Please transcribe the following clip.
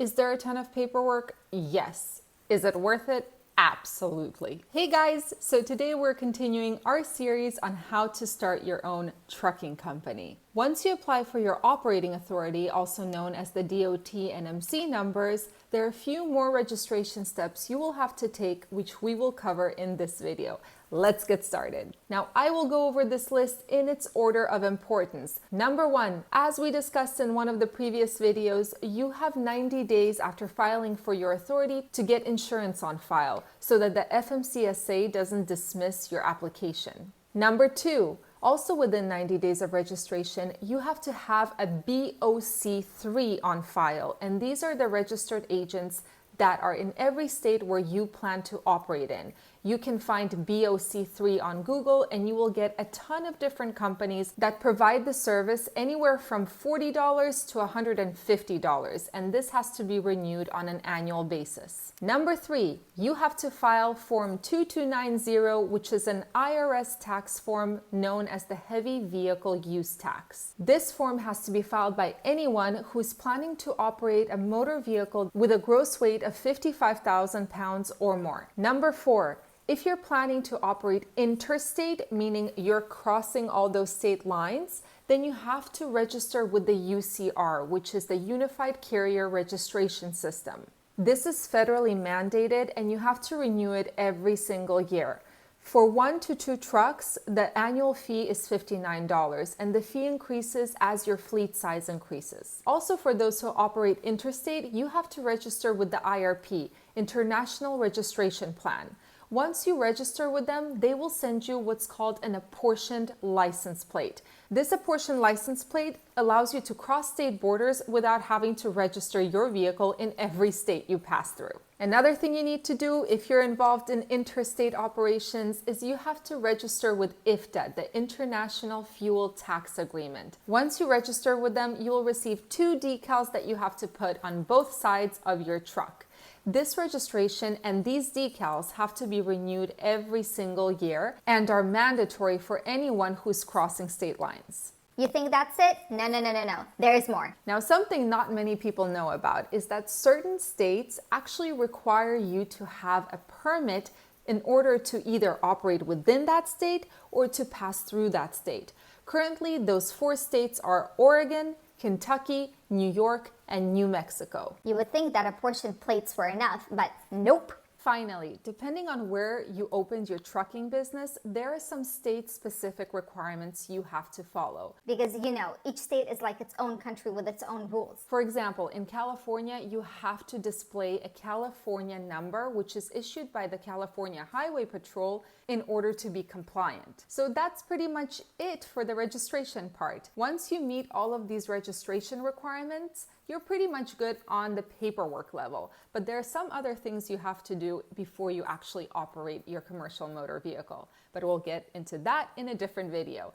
Is there a ton of paperwork? Yes. Is it worth it? Absolutely. Hey guys, so today we're continuing our series on how to start your own trucking company. Once you apply for your operating authority, also known as the DOT and MC numbers, there are a few more registration steps you will have to take, which we will cover in this video. Let's get started. Now, I will go over this list in its order of importance. Number one, as we discussed in one of the previous videos, you have 90 days after filing for your authority to get insurance on file so that the FMCSA doesn't dismiss your application. Number two, also within 90 days of registration, you have to have a BOC3 on file, and these are the registered agents that are in every state where you plan to operate in. You can find BOC3 on Google and you will get a ton of different companies that provide the service anywhere from $40 to $150, and this has to be renewed on an annual basis. Number three, you have to file Form 2290, which is an IRS tax form known as the Heavy Vehicle Use Tax. This form has to be filed by anyone who's planning to operate a motor vehicle with a gross weight of 55,000 pounds or more. Number four, if you're planning to operate interstate, meaning you're crossing all those state lines, then you have to register with the UCR, which is the Unified Carrier Registration System. This is federally mandated and you have to renew it every single year. For 1 to 2 trucks, the annual fee is $59 and the fee increases as your fleet size increases. Also, for those who operate interstate, you have to register with the IRP, International Registration Plan. Once you register with them, they will send you what's called an apportioned license plate. This apportioned license plate allows you to cross state borders without having to register your vehicle in every state you pass through. Another thing you need to do if you're involved in interstate operations is you have to register with IFTA, the International Fuel Tax Agreement. Once you register with them, you will receive 2 decals that you have to put on both sides of your truck. This registration and these decals have to be renewed every single year and are mandatory for anyone who's crossing state lines. You think that's it? No. There's more. Now, something not many people know about is that certain states actually require you to have a permit in order to either operate within that state or to pass through that state. Currently, those 4 states are Oregon, Kentucky, New York, and New Mexico. You would think that apportioned plates were enough, but nope. Finally, depending on where you opened your trucking business, there are some state-specific requirements you have to follow. Because, each state is like its own country with its own rules. For example, in California, you have to display a California number, which is issued by the California Highway Patrol in order to be compliant. So that's pretty much it for the registration part. Once you meet all of these registration requirements, you're pretty much good on the paperwork level, but there are some other things you have to do before you actually operate your commercial motor vehicle. But we'll get into that in a different video.